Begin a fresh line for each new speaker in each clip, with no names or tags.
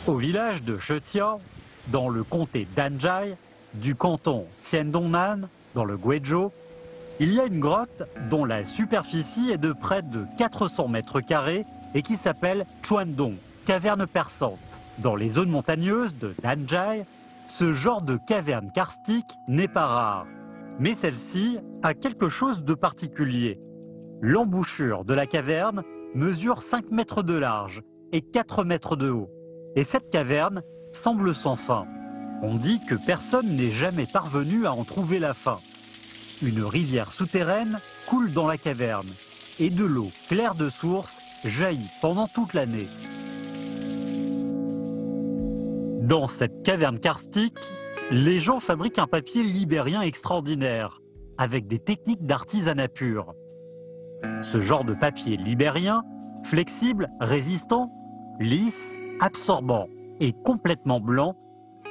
Au village de Chetia, dans le comté d'Anjai, du canton Tiendongnan, dans le Guizhou, il y a une grotte dont la superficie est de près de 400 mètres carrés et qui s'appelle Chuandong, caverne perçante. Dans les zones montagneuses de Danjai, ce genre de caverne karstique n'est pas rare. Mais celle-ci a quelque chose de particulier. L'embouchure de la caverne mesure 5 mètres de large et 4 mètres de haut. Et cette caverne semble sans fin. On dit que personne n'est jamais parvenu à en trouver la fin. Une rivière souterraine coule dans la caverne et de l'eau claire de source jaillit pendant toute l'année. Dans cette caverne karstique, les gens fabriquent un papier libérien extraordinaire, avec des techniques d'artisanat pur. Ce genre de papier libérien, flexible, résistant, lisse, absorbant et complètement blanc,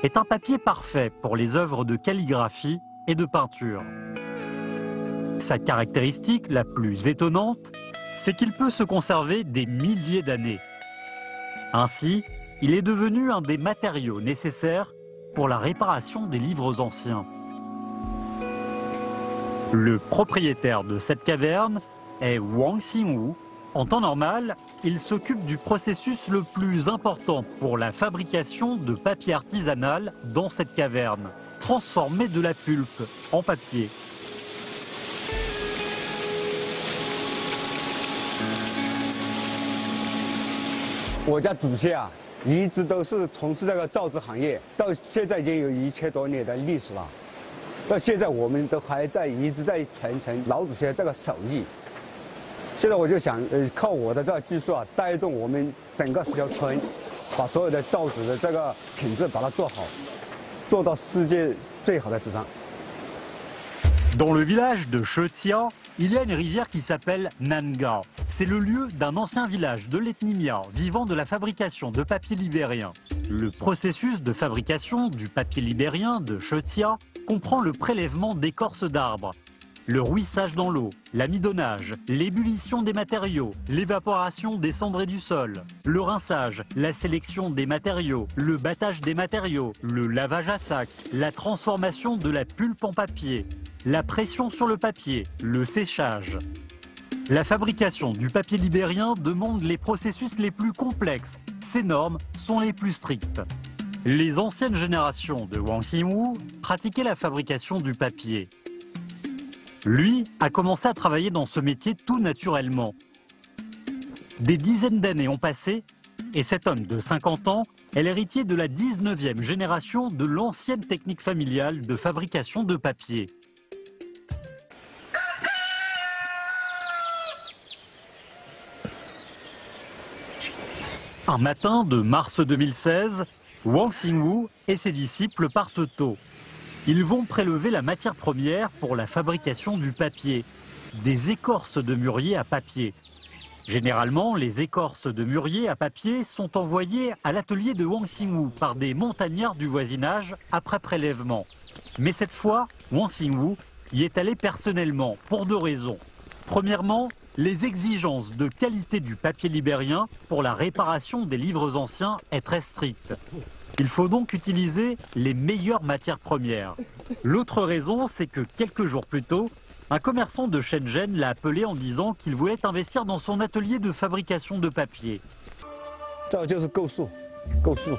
est un papier parfait pour les œuvres de calligraphie et de peinture. Sa caractéristique la plus étonnante, c'est qu'il peut se conserver des milliers d'années. Ainsi, il est devenu un des matériaux nécessaires pour la réparation des livres anciens. Le propriétaire de cette caverne est Wang Xingwu. En temps normal, il s'occupe du processus le plus important pour la fabrication de papier artisanal dans cette caverne, transformer de la pulpe en papier.
Mon家祖先啊，一直都是从事这个造纸行业，到现在已经有1000多年的历史了。到现在我们都还一直在传承老祖先这个手艺。现在我就想，靠我的这个技术啊，带动我们整个石条村，把所有的造纸的这个品质把它做好，做到世界最好的纸张。
Dans le village de Chetia, il y a une rivière qui s'appelle Nanga. C'est le lieu d'un ancien village de l'ethnie Mia vivant de la fabrication de papier libérien. Le processus de fabrication du papier libérien de Chetia comprend le prélèvement d'écorces d'arbres, le rouissage dans l'eau, l'amidonnage, l'ébullition des matériaux, l'évaporation des cendrés du sol, le rinçage, la sélection des matériaux, le battage des matériaux, le lavage à sac, la transformation de la pulpe en papier, la pression sur le papier, le séchage. La fabrication du papier libérien demande les processus les plus complexes. Ces normes sont les plus strictes. Les anciennes générations de Wang Xingwu pratiquaient la fabrication du papier. Lui a commencé à travailler dans ce métier tout naturellement. Des dizaines d'années ont passé et cet homme de 50 ans est l'héritier de la 19e génération de l'ancienne technique familiale de fabrication de papier. Un matin de mars 2016, Wang Xingwu et ses disciples partent tôt. Ils vont prélever la matière première pour la fabrication du papier, des écorces de mûrier à papier. Généralement, les écorces de mûrier à papier sont envoyées à l'atelier de Wang Xingwu par des montagnards du voisinage après prélèvement. Mais cette fois, Wang Xingwu y est allé personnellement pour 2 raisons. Premièrement, les exigences de qualité du papier libérien pour la réparation des livres anciens est très stricte. Il faut donc utiliser les meilleures matières premières. L'autre raison, c'est que quelques jours plus tôt, un commerçant de Shenzhen l'a appelé en disant qu'il voulait investir dans son atelier de fabrication de papier.
这就是构树，构树。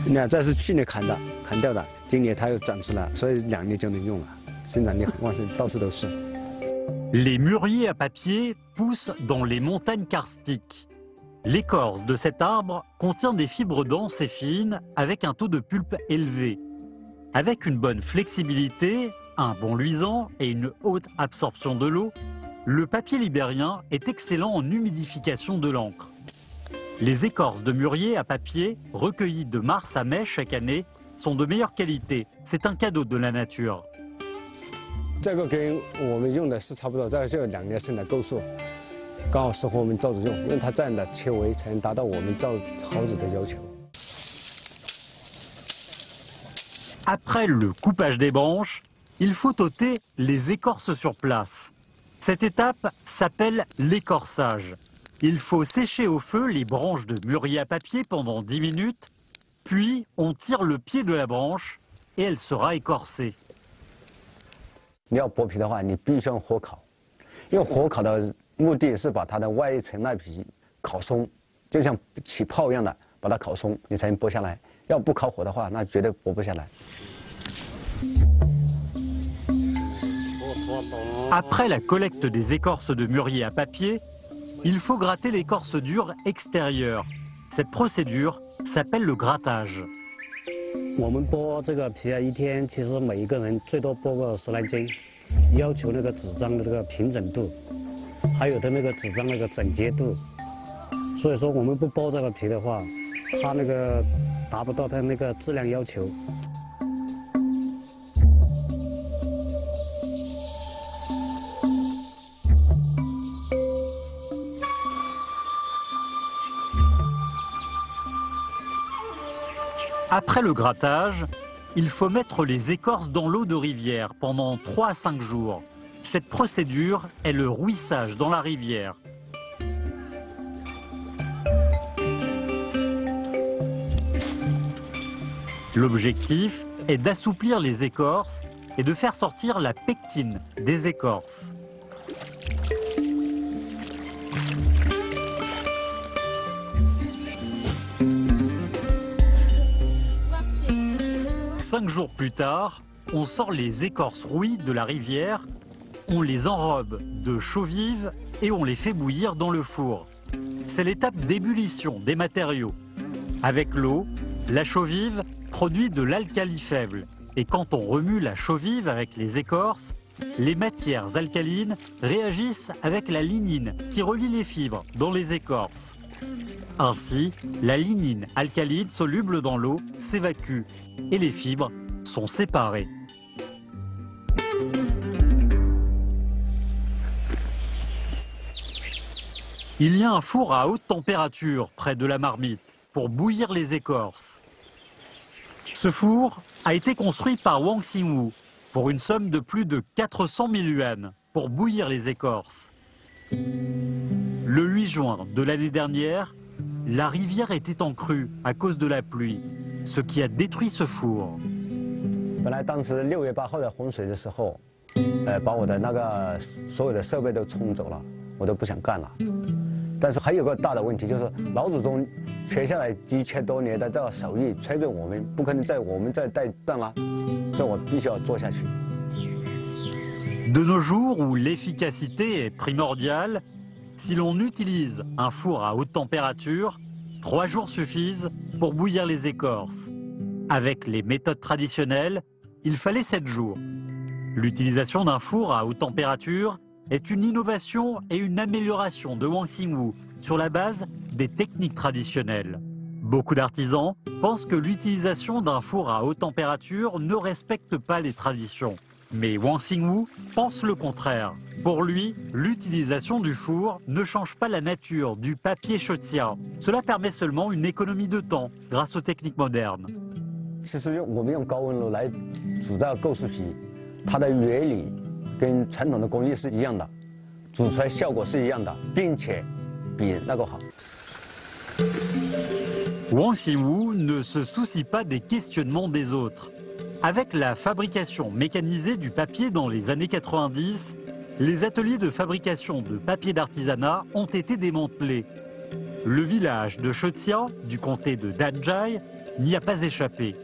你看，这是去年砍掉的，今年它又长出来，所以2年就能用了，生长力很旺盛，到处都是。
Les mûriers à papier poussent dans les montagnes karstiques. L'écorce de cet arbre contient des fibres denses et fines avec un taux de pulpe élevé. Avec une bonne flexibilité, un bon luisant et une haute absorption de l'eau, le papier libérien est excellent en humidification de l'encre. Les écorces de mûrier à papier, recueillies de mars à mai chaque année, sont de meilleure qualité. C'est un cadeau de la nature.
这个跟我们用的是差不多，这个就2年生的构树，刚好适合我们造纸用，因为它这样的切围才能达到我们造好纸的要求。
Après le coupage des branches, il faut ôter les écorces sur place. Cette étape s'appelle l'écorçage. Il faut sécher au feu les branches de mûrier à papier pendant 10 minutes, puis on tire le pied de la branche et elle sera écorcée.
你要剥皮的话，你必须用火烤，用火烤的目的是把它的外一层外皮烤松，就像起泡一样的，把它烤松，你才能剥下来。要不烤火的话，那绝对剥不下来。
Après la collecte des écorces de mûrier à papier, il faut gratter l'écorce dure extérieure. Cette procédure s'appelle le grattage.
我们剥这个皮啊，一天其实每一个人最多剥个10来斤，要求那个纸张的那个平整度，还有的那个纸张那个整洁度。所以说我们不剥这个皮的话，它那个达不到它那个质量要求。
Après le grattage, il faut mettre les écorces dans l'eau de rivière pendant 3 à 5 jours. Cette procédure est le rouissage dans la rivière. L'objectif est d'assouplir les écorces et de faire sortir la pectine des écorces. Cinq jours plus tard, on sort les écorces rouillées de la rivière, on les enrobe de chaux vive et on les fait bouillir dans le four. C'est l'étape d'ébullition des matériaux. Avec l'eau, la chaux vive produit de l'alcali faible. Et quand on remue la chaux vive avec les écorces, les matières alcalines réagissent avec la lignine qui relie les fibres dans les écorces. Ainsi, la lignine alcaline soluble dans l'eau s'évacue et les fibres sont séparées. Il y a un four à haute température près de la marmite pour bouillir les écorces. Ce four a été construit par Wang Xingwu pour une somme de plus de 400 000 yuan pour bouillir les écorces. Le 8 juin de l'année dernière, la rivière était en crue à cause de la pluie, ce qui a détruit ce four.
本来当时6月8号的洪水的时候，把我的那个所有的设备都冲走了，我都不想干了。但是还有个大的问题，就是老祖宗传下来1000多年的这个手艺传给我们，不可能我们再代断啊，所以我必须要做下去。
De nos jours où l'efficacité est primordiale, si l'on utilise un four à haute température, 3 jours suffisent pour bouillir les écorces. Avec les méthodes traditionnelles, il fallait 7 jours. L'utilisation d'un four à haute température est une innovation et une amélioration de Wang Xingwu sur la base des techniques traditionnelles. Beaucoup d'artisans pensent que l'utilisation d'un four à haute température ne respecte pas les traditions. Mais Wang Xingwu pense le contraire. Pour lui, l'utilisation du four ne change pas la nature du papier chetian. Cela permet seulement une économie de temps grâce aux techniques modernes.
其实我们用高温炉来煮这个构树皮，它的原理跟传统的工艺是一样的，煮出来效果是一样的，并且比那个好。
Wang Xingwu ne se soucie pas des questionnements des autres. Avec la fabrication mécanisée du papier dans les années 90, les ateliers de fabrication de papier d'artisanat ont été démantelés. Le village de Chetian, du comté de Danjai, n'y a pas échappé.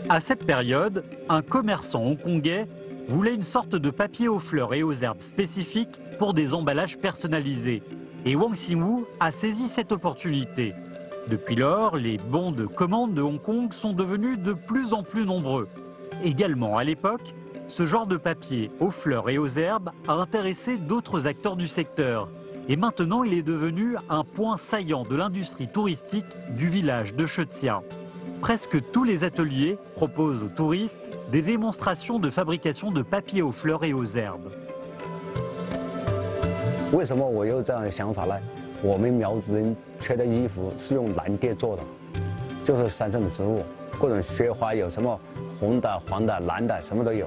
À cette période, un commerçant hongkongais voulait une sorte de papier aux fleurs et aux herbes spécifiques pour des emballages personnalisés. Et Wang Xingwu a saisi cette opportunité. Depuis lors, les bons de commande de Hong Kong sont devenus de plus en plus nombreux. Également à l'époque, ce genre de papier aux fleurs et aux herbes a intéressé d'autres acteurs du secteur. Et maintenant, il est devenu un point saillant de l'industrie touristique du village de Chetian. Presque tous les ateliers proposent aux touristes des démonstrations de fabrication de papier aux fleurs et aux herbes.
为什么我有这样的想法呢？我们苗族人缺的衣服是用蓝靛做的，就是山上的植物，各种雪花有什么红的、黄的、蓝的，什么都有，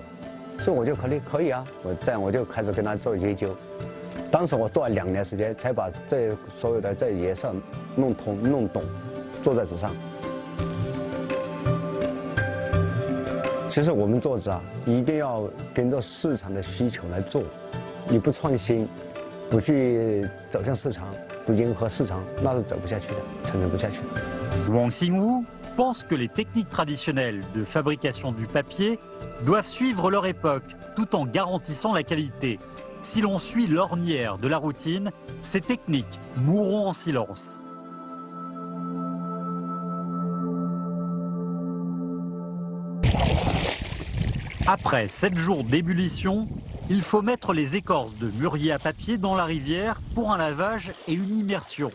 所以我就可以啊，我这样我就开始跟他做研究。当时我做了2年时间，才把这所有的这颜色弄通、弄懂，做在纸上。其实我们做纸啊，一定要跟着市场的需求来做，你不创新，不去走向市场，不迎合市场，那是走不下去的，成长不下去的。
Wang Xingwu pense que les techniques traditionnelles de fabrication du papier doivent suivre leur époque tout en garantissant la qualité. Si l'on suit l'ornière de la routine, ces techniques mourront en silence. Après 7 jours d'ébullition, il faut mettre les écorces de mûrier à papier dans la rivière pour un lavage et une immersion.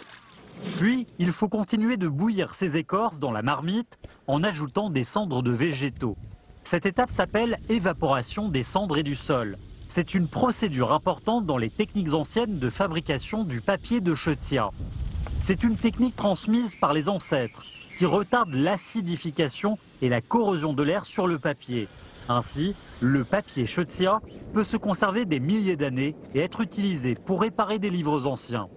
Puis, il faut continuer de bouillir ces écorces dans la marmite en ajoutant des cendres de végétaux. Cette étape s'appelle évaporation des cendres et du sol. C'est une procédure importante dans les techniques anciennes de fabrication du papier de Shetia. C'est une technique transmise par les ancêtres qui retarde l'acidification et la corrosion de l'air sur le papier. Ainsi, le papier Shetia peut se conserver des milliers d'années et être utilisé pour réparer des livres anciens.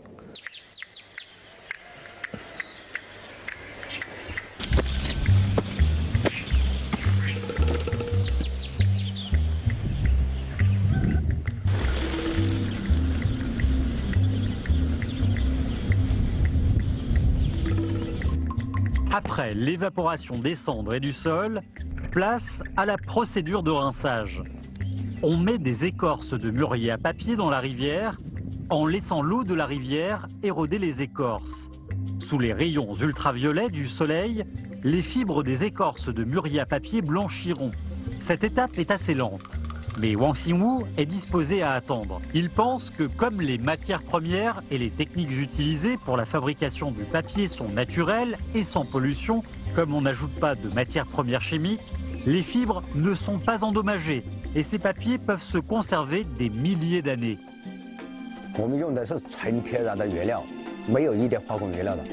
Après l'évaporation des cendres et du sol, place à la procédure de rinçage. On met des écorces de mûrier à papier dans la rivière en laissant l'eau de la rivière éroder les écorces. Sous les rayons ultraviolets du soleil, les fibres des écorces de mûrier à papier blanchiront. Cette étape est assez lente. Mais Wang Xingwu est disposé à attendre. Il pense que comme les matières premières et les techniques utilisées pour la fabrication du papier sont naturelles et sans pollution, comme on n'ajoute pas de matières premières chimiques, les fibres ne sont pas endommagées et ces papiers peuvent se conserver des milliers d'années.
我们用的是纯天然的原料，没有一点化工原料的。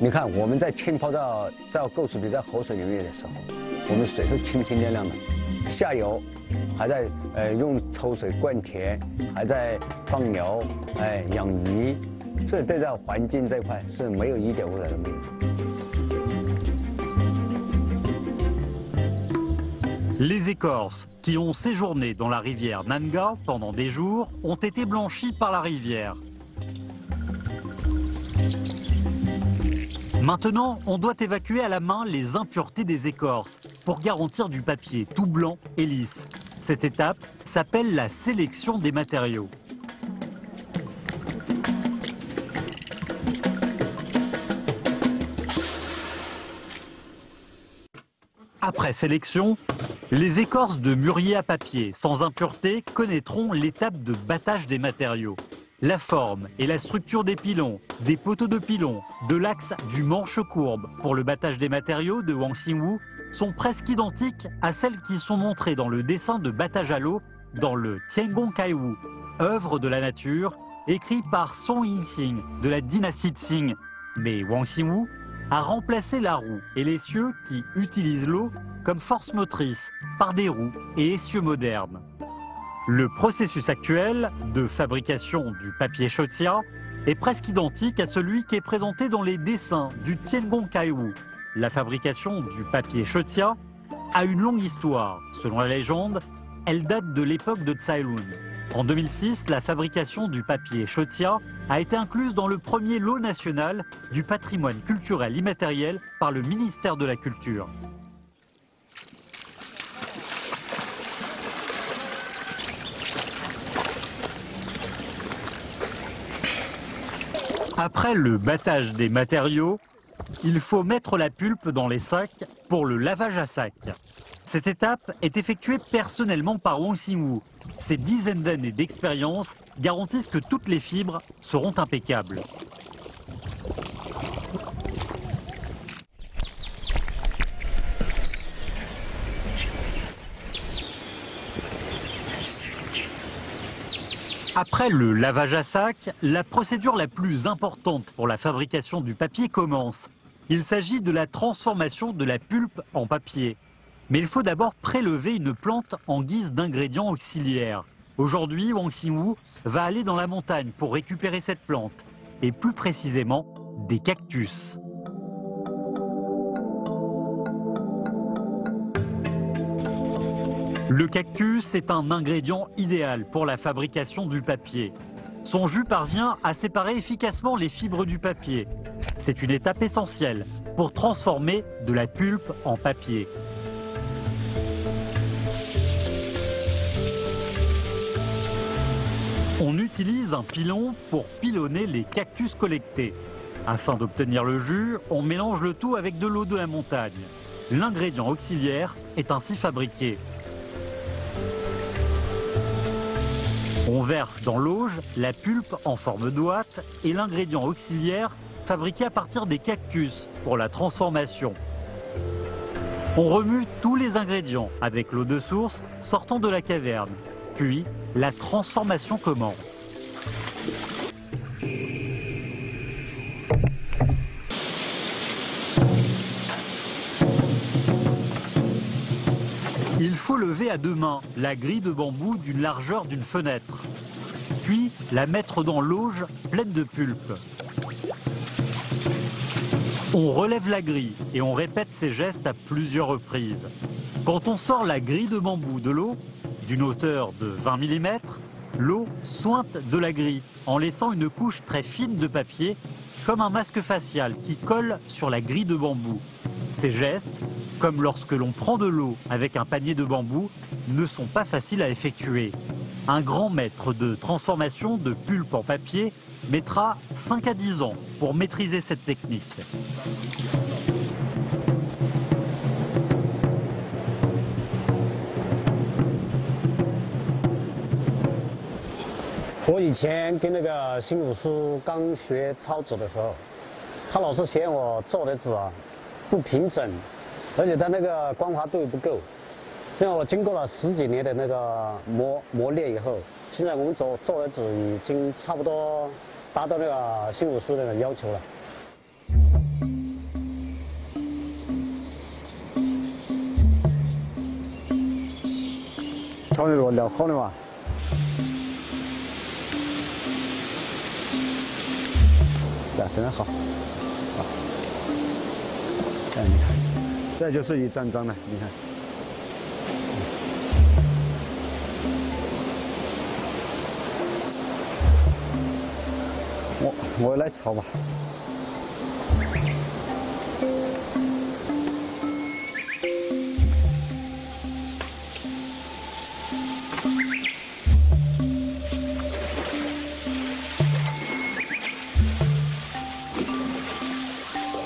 你看我们在浸泡在构树皮在河水里面的时候，我们水是清清亮亮的，下游还在用抽水灌田，还在放牛，养鱼，所以对这环境这块是没有一点污染都没有。
Les écorces qui ont séjourné dans la rivière Nanga pendant des jours ont été blanchies par la rivière. Maintenant, on doit évacuer à la main les impuretés des écorces pour garantir du papier tout blanc et lisse. Cette étape s'appelle la sélection des matériaux. Après sélection, les écorces de mûrier à papier sans impureté connaîtront l'étape de battage des matériaux. La forme et la structure des pilons, des poteaux de pilons, de l'axe du manche courbe pour le battage des matériaux de Wang Xingwu sont presque identiques à celles qui sont montrées dans le dessin de battage à l'eau dans le Tiangong Kaiwu, œuvre de la nature, écrit par Song Yixing de la dynastie Qing. Mais Wang Xingwu a remplacé la roue et l'essieu qui utilisent l'eau comme force motrice par des roues et essieux modernes. Le processus actuel de fabrication du papier Shetia est presque identique à celui qui est présenté dans les dessins du Tiangong Kaiwu. La fabrication du papier Shetia a une longue histoire. Selon la légende, elle date de l'époque de Cailun. En 2006, la fabrication du papier Shetia a été incluse dans le premier lot national du patrimoine culturel immatériel par le ministère de la Culture. Après le battage des matériaux, il faut mettre la pulpe dans les sacs pour le lavage à sac. Cette étape est effectuée personnellement par Wang Xingwu. Ses dizaines d'années d'expérience garantissent que toutes les fibres seront impeccables. Après le lavage à sac, la procédure la plus importante pour la fabrication du papier commence. Il s'agit de la transformation de la pulpe en papier. Mais il faut d'abord prélever une plante en guise d'ingrédient auxiliaire. Aujourd'hui, Wang Xingwu va aller dans la montagne pour récupérer cette plante, et plus précisément des cactus. Le cactus est un ingrédient idéal pour la fabrication du papier. Son jus parvient à séparer efficacement les fibres du papier. C'est une étape essentielle pour transformer de la pulpe en papier. On utilise un pilon pour pilonner les cactus collectés. Afin d'obtenir le jus, on mélange le tout avec de l'eau de la montagne. L'ingrédient auxiliaire est ainsi fabriqué. On verse dans l'auge la pulpe en forme d'ouate et l'ingrédient auxiliaire fabriqué à partir des cactus pour la transformation. On remue tous les ingrédients avec l'eau de source sortant de la caverne. Puis, la transformation commence. Il faut lever à deux mains la grille de bambou d'une largeur d'une fenêtre, puis la mettre dans l'auge pleine de pulpe. On relève la grille et on répète ces gestes à plusieurs reprises. Quand on sort la grille de bambou de l'eau, d'une hauteur de 20 mm, l'eau sointe de la grille en laissant une couche très fine de papier, comme un masque facial qui colle sur la grille de bambou. Ces gestes, comme lorsque l'on prend de l'eau avec un panier de bambou, ne sont pas faciles à effectuer. Un grand maître de transformation de pulpe en papier mettra 5 à 10 ans pour maîtriser cette technique.
我以前跟那个新武叔刚学抄纸的时候，他老是嫌我做的纸啊不平整，而且它那个光滑度不够。现在我经过了10几年的那个磨练以后，现在我们做的纸已经差不多达到那个新武叔那个要求了。
抄的我聊好的嘛。现在好，好，你看，这就是一张张的，你看，我来抄吧。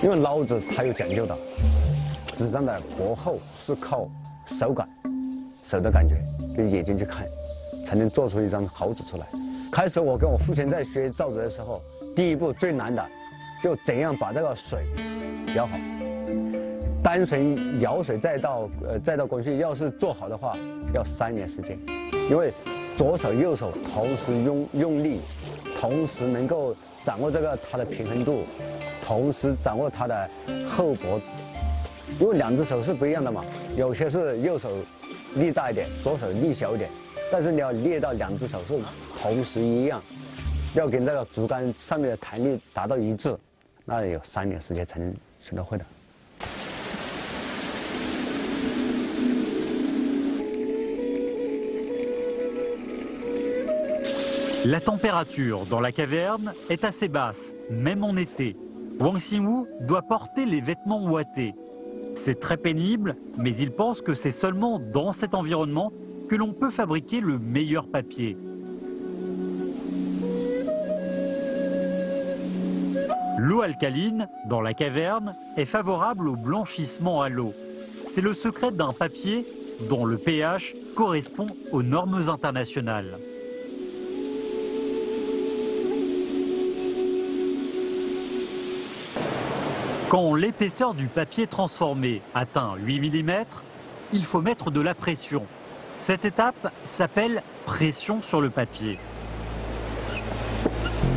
因为老纸它有讲究的，纸张的薄厚是靠手感、手的感觉跟眼睛去看，才能做出一张好纸出来。开始我跟我父亲在学造纸的时候，第一步最难的，就怎样把这个水舀好。单纯舀水再到工序，要是做好的话，要3年时间，因为左手右手同时用力，同时能够掌握这个它的平衡度。同时掌握它的厚薄，因为2只手是不一样的嘛，有些是右手力大一点，左手力小一点，但是你要练到2只手是同时一样，要跟这个竹竿上面的弹力达到一致，那有3年时间才能学得会的。
La température dans la caverne est assez basse, même en été. Wang Xingwu doit porter les vêtements ouatés. C'est très pénible, mais il pense que c'est seulement dans cet environnement que l'on peut fabriquer le meilleur papier. L'eau alcaline, dans la caverne, est favorable au blanchissement à l'eau. C'est le secret d'un papier dont le pH correspond aux normes internationales. Quand l'épaisseur du papier transformé atteint 8 mm, il faut mettre de la pression. Cette étape s'appelle pression sur le papier.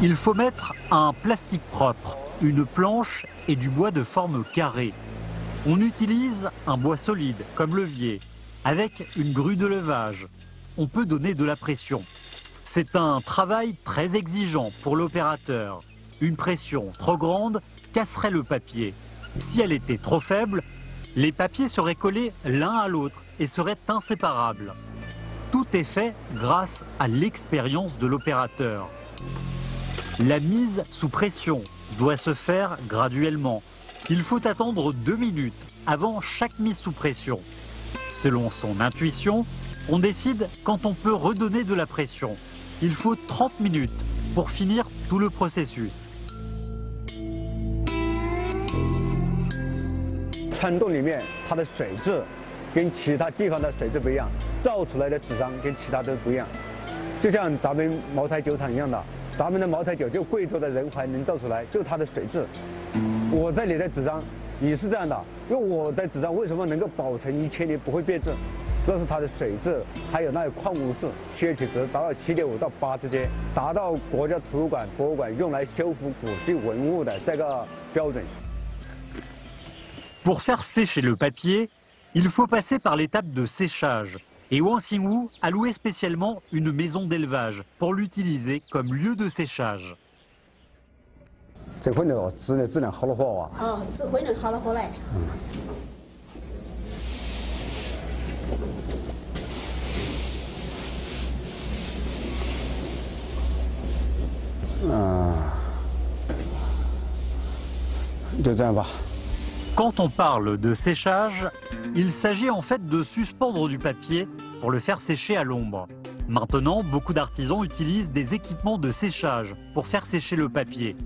Il faut mettre un plastique propre, une planche et du bois de forme carrée. On utilise un bois solide comme levier, avec une grue de levage. on peut donner de la pression. C'est un travail très exigeant pour l'opérateur. Une pression trop grande casserait le papier. Si elle était trop faible, les papiers seraient collés l'un à l'autre et seraient inséparables. Tout est fait grâce à l'expérience de l'opérateur. La mise sous pression doit se faire graduellement. Il faut attendre 2 minutes avant chaque mise sous pression. Selon son intuition, on décide quand on peut redonner de la pression. Il faut 30 minutes pour finir tout le processus.
传动里面它的水质跟其他地方的水质不一样，造出来的纸张跟其他都不一样。就像咱们茅台酒厂一样的，咱们的茅台酒就贵州的仁怀能造出来，就它的水质。我这里的纸张也是这样的，因为我的纸张为什么能够保存1000年不会变质，主要是它的水质，还有那个矿物质pH值达到7.5到8之间，达到国家图书馆、博物馆用来修复古迹文物的这个标准。
Pour faire sécher le papier, il faut passer par l'étape de séchage. Et Wang Xingwu a loué spécialement une maison d'élevage pour l'utiliser comme lieu de séchage.
这回呢，纸的质量好了好啊。
哦，这回能好了好来。
就这样吧。
Quand on parle de séchage, il s'agit en fait de suspendre du papier pour le faire sécher à l'ombre. Maintenant, beaucoup d'artisans utilisent des équipements de séchage pour faire sécher le papier.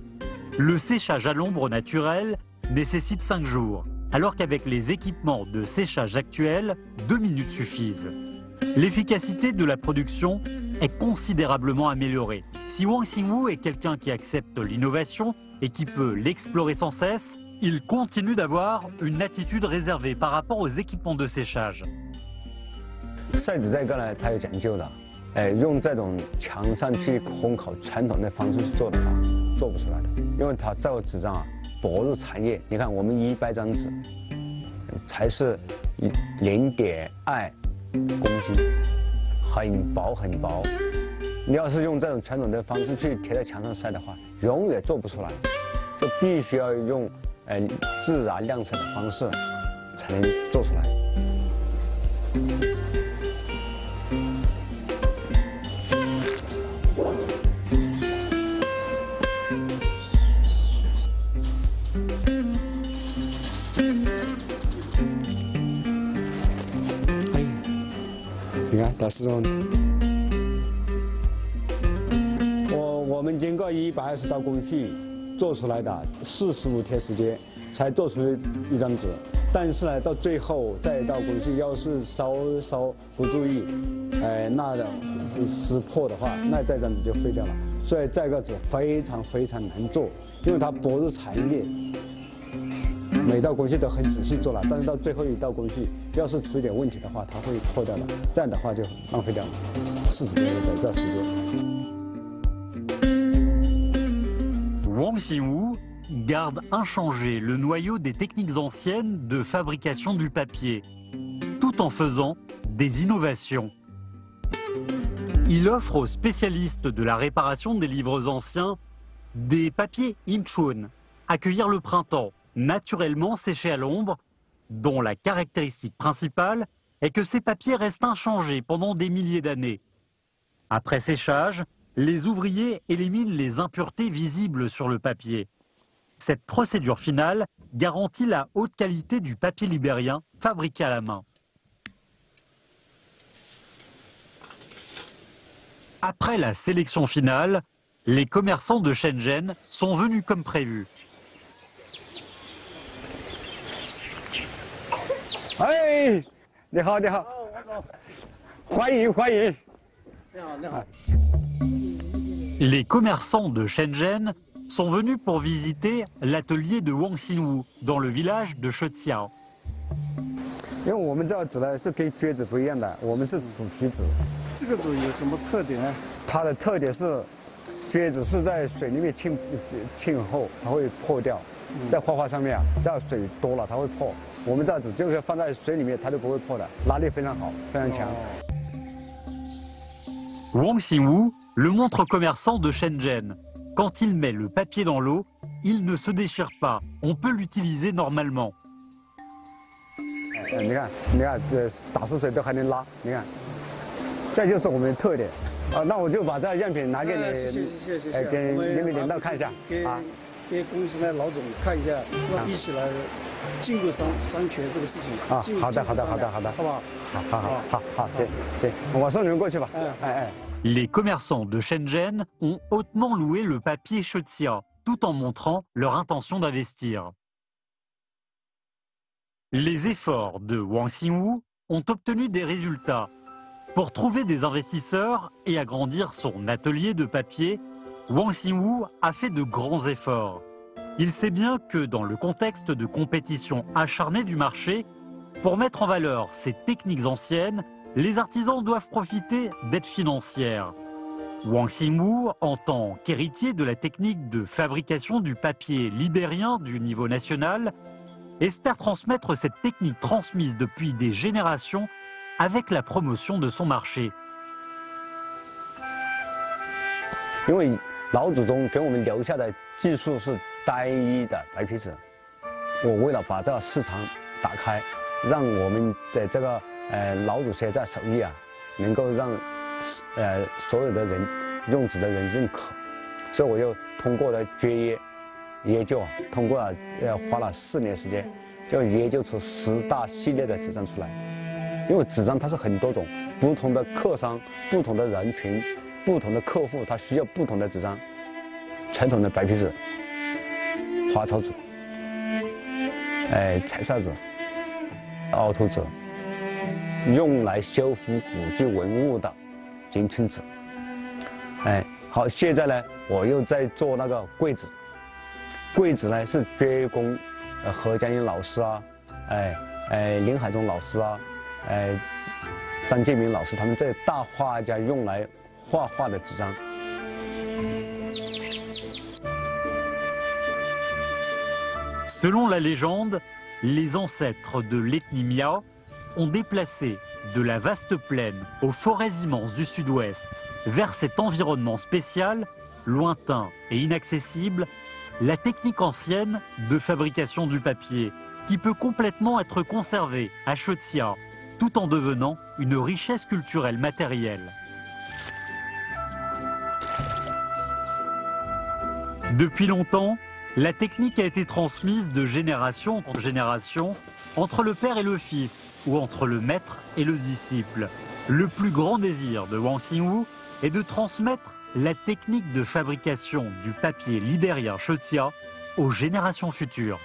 Le séchage à l'ombre naturel nécessite 5 jours, alors qu'avec les équipements de séchage actuels, 2 minutes suffisent. L'efficacité de la production est considérablement améliorée. Si Wang Xingwu est quelqu'un qui accepte l'innovation et qui peut l'explorer sans cesse, il continue d'avoir une attitude réservée par rapport aux équipements de séchage.
晒纸这个呢，它有讲究的，用这种墙上去烘烤传统的方式去做的话，做不出来的，因为它造纸张啊，薄如蝉叶。你看我们100张纸，才是0.2公斤，很薄很薄。你要是用这种传统的方式去贴在墙上晒的话，永远做不出来，就必须要用自然亮色的方式才能做出来。哎，你看到时候，我们经过120道工序。 做出来的45天时间才做出一张纸，但是呢，到最后再到工序，要是稍不注意，那撕破的话，那这张纸就废掉了。所以这个纸非常难做，因为它薄如蝉叶。每道工序都很仔细做了，但是到最后一道工序，要是出一点问题的话，它会破掉的。这样的话就浪费掉了40天的这时间。
Wang Xingwu garde inchangé le noyau des techniques anciennes de fabrication du papier, tout en faisant des innovations. Il offre aux spécialistes de la réparation des livres anciens des papiers Inchun, accueillir le printemps, naturellement séchés à l'ombre, dont la caractéristique principale est que ces papiers restent inchangés pendant des milliers d'années. Après séchage, les ouvriers éliminent les impuretés visibles sur le papier. Cette procédure finale garantit la haute qualité du papier libérien fabriqué à la main. Après la sélection finale, les commerçants de Shenzhen sont venus comme prévu.
Hey, 你好，你好，欢迎欢迎。你好，你好。
Les commerçants de Shenzhen sont venus pour visiter l'atelier de Wang Xingwu dans le village de Sheqiao.
因为我们这个纸呢是跟靴子不一样的，我们是纸皮纸。
这个纸有什么特点呢？
它的特点是，靴子是在水里面浸后，它会破掉。在画画上面啊，只要水多了它会破。我们这纸就是放在水里面，它就不会破的，拉力非常好，非常强。
Wang Xingwu, le montre commerçant de Shenzhen. Quand il met le papier dans l'eau, il ne se déchire pas. On peut l'utiliser normalement.
你看，这打湿水都还能拉，你看，这就是我们的特点。那我就把这样品拿给你，
谢谢，
给人民领导看一下啊。
给公司的老总看一下，一起来禁锢商权这个事情。
啊，好的，好不好？好，行，我送你们过去吧。
Les commerçants de Shenzhen ont hautement loué le papier Shexia, tout en montrant leur intention d'investir. Les efforts de Wang Xingwu ont obtenu des résultats. Pour trouver des investisseurs et agrandir son atelier de papier, Wang Xingwu a fait de grands efforts. Il sait bien que dans le contexte de compétition acharnée du marché, pour mettre en valeur ces techniques anciennes, les artisans doivent profiter d'aides financières. Wang Xingwu, en tant qu'héritier de la technique de fabrication du papier libérien du niveau national, espère transmettre cette technique transmise depuis des générations avec la promotion de son marché.
因为老祖宗给我们留下的技术是单一的白皮纸，我为了把这个市场打开，让我们的这个老祖先在手艺啊，能够让所有的人用纸的人认可，所以我就通过了研究，通过了花了4年时间，就研究出10大系列的纸张出来。因为纸张它是很多种，不同的客商、不同的人群、不同的客户，他需要不同的纸张。传统的白皮纸、花草纸、彩色纸、凹凸纸，用来修复古迹文物的金春纸。好，现在呢，我又在做那个桂纸。桂纸呢是专供何家英老师啊，林海中老师啊，张建明老师他们这大画家用来画画的纸张。
Selon la légende, les ancêtres de l'ethnie Mia ont déplacé de la vaste plaine aux forêts immenses du sud-ouest vers cet environnement spécial, lointain et inaccessible, la technique ancienne de fabrication du papier, qui peut complètement être conservée à Shexia, tout en devenant une richesse culturelle matérielle. Depuis longtemps, la technique a été transmise de génération en génération entre le père et le fils, ou entre le maître et le disciple. Le plus grand désir de Wang Xingwu est de transmettre la technique de fabrication du papier libérien Shexia aux générations futures.